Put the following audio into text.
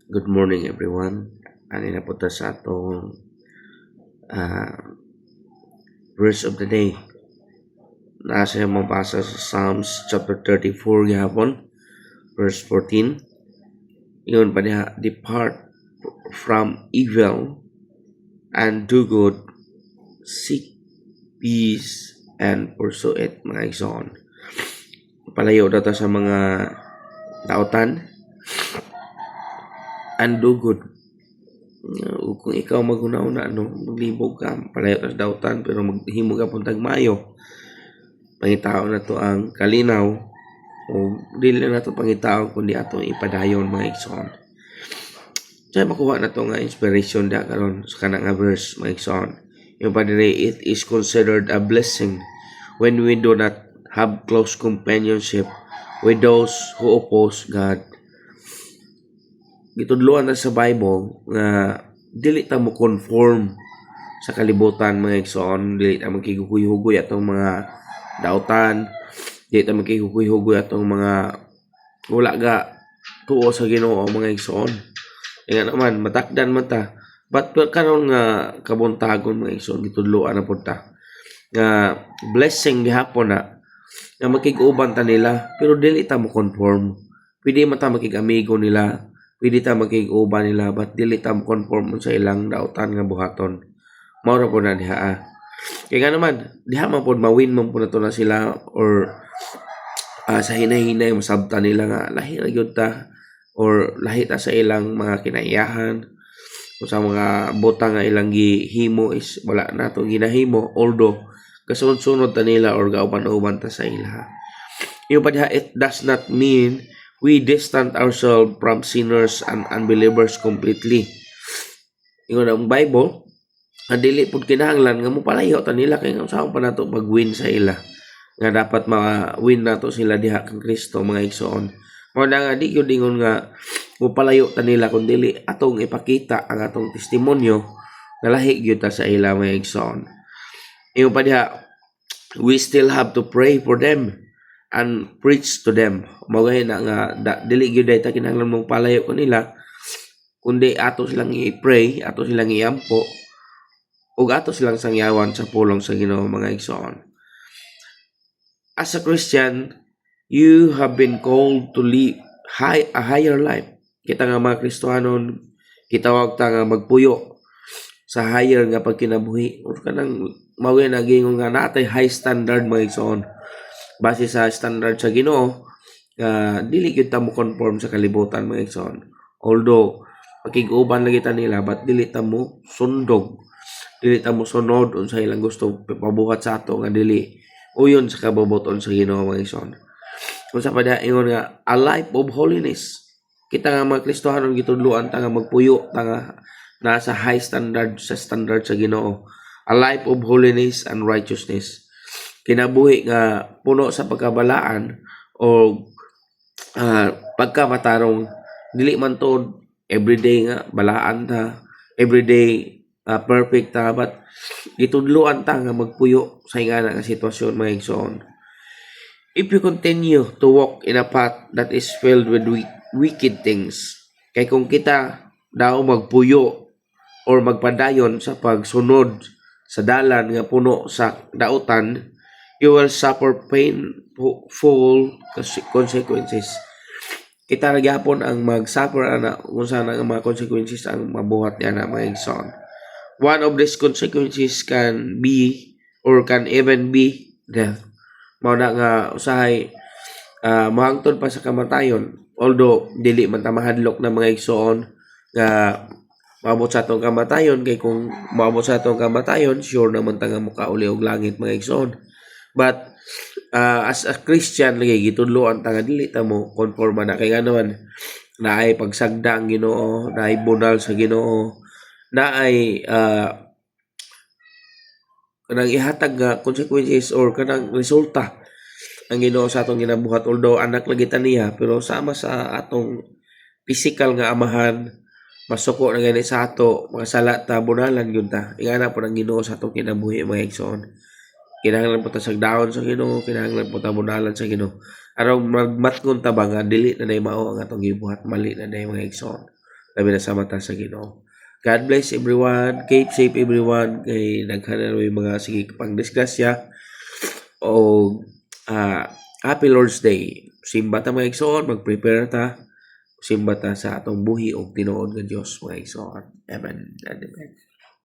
Good morning everyone. Ani na punta sa atong verse of the day. Nasa yung mabasa sa Psalms chapter 34 gihapon, verse 14. Yun pa diha, depart from evil and do good, seek peace and pursue it, mga igsoon. Palayo data sa mga dautan and do good. Kung ikaw maghuna-una, maglibog ka, palayo sa dautan, pero maghimo ka puntag mayo. Pangitao na to ang kalinaw, o dili na to pangitao, kundi atong ipadayon, mga igsoon. Kaya makuha na to nga inspiration da karon sa kanang nga verse, mga igsoon. Yung padire, it is considered a blessing when we do not have close companionship with those who oppose God. Gitudloan na sa Bible nga dili ta mo conform sa kalibutan, mga igsoon. Dili ta magkiguguy-hugoy atong mga dautan, dili ta magkiguguy-hugoy atong mga wala ga tuo sa Ginoo, mga igsoon. Nga naman matakdan man ta, but karon nga kabuntagon, mga igsoon, gitudloan na pud ta nga blessing gihapon na nga makig-uban ta nila, pero dili ta mo conform. Pwede man ta makig-amigo nila, pwede ta makig-uban nila, but dili ta mo conform sa ilang dautan nga buhaton. Mao ra po na diha. Kaya nga naman, diha man po mawin man po na to na sila, or sa hinay-hinay masabta nila nga lahi ra gyud ta, or lahi ta sa ilang mga kinaiyahan, o sa mga botang nga ilang gihimo is wala na to ginahimo, although kasunod-sunod ta nila or gauban-uban ta sa ila. Yung pa diha, it does not mean we distant ourselves from sinners and unbelievers completely. Yung ang Bible, dili pud kinahanglan nga mo palayo ta nila, kay nga usahaw pa nato pag-win sa ila, nga dapat ma-win nato sila diha kang Kristo, mga igsoon. Mo na nga di gyud ingon nga mo palayo ta nila, kun dili atong ipakita ang atong testimonyo nga lahi gyud ta sa ila, mga igsoon. Yung pa diha, we still have to pray for them and preach to them. Mawagay na nga dili gyud ta kinahanglan mong palayo ko nila, kundi ato silang i-pray, ato silang iampo, ug ato silang sangyawan sa pulong sa Ginoo, mga igsoon. As a Christian, you have been called to live a higher life. Kita nga mga Kristohanon, gitawag ta nga magpuyo sa higher nga pagkinabuhi. O kanang mawin na gingon nga natay high standard, mga igsoon. Base sa standard sa Ginoo, dili gyud ta mo conform sa kalibutan, mga igsoon. Although makig-uban lagi ta nila, but dili ta mo sundog, dili ta mo sunod unsa ilang gusto pabuhat sa ato, nga dili uyon sa kabubuton sa Ginoo, mga igsoon. Kung sa pada ingon nga a life of holiness, kita nga mga Kristohanon gitudloan ta nga magpuyo ta nga nasa high standard, sa standard sa Ginoo, a life of holiness and righteousness. Kinabuhi nga puno sa pagkabalaan o pagkamatarong, dili man to everyday nga balaan ta, everyday perfect ta, but gitudloan ta nga magpuyo sa ingana nga sitwasyon, mga igsoon. If you continue to walk in a path that is filled with wicked things, kay kung kita daw magpuyo or magpadayon sa pagsunod sa dalan nga puno sa dautan, you will suffer painful consequences. Kita ra gyapon ang mag-suffer ana kung saan ang mga consequences ang mabuhat niya na, mga igsoon. One of these consequences can be or can even be death. Mao na nga usahay mahangtod pa sa kamatayon, although dili man ta mahadlok na, mga igsoon, nga maabot sa atong kamatayon, kay kung maabot sa atong kamatayon sure naman ta nga mukauli og langit, mga igsoon. But as a Christian lagi gitudloan ta nga dili ta mo konforma na, kay nga naman naay pagsagda ang Ginoo, naay bunal sa Ginoo, naay kanang ihatag nga consequences or kanang resulta ang Ginoo sa atong ginabuhat. Although anak lagi ta niya, pero sama sa atong physical nga amahan, masuko na gani sa ato, mga sala ta, bunalan gyud ta. Ingana po ang Ginoo sa atong kinabuhi, mga igsoon. Kinahanglan po ta sagdaon sa Ginoo, kinahanglan po ta bunalan sa Ginoo. Aron magmatngon ta ba nga dili na day mao ang atong gibuhat, mali na day, mga igsoon. labi na sa mata sa Ginoo. God bless everyone. Keep safe everyone. Kay daghan na may mga sige pang disgrasya o Happy Lord's Day. Simba ta mga igsoon, mag-prepare ta. Simba ta sa atong buhi o tinuod nga Dios mga igsoon. Amen and amen.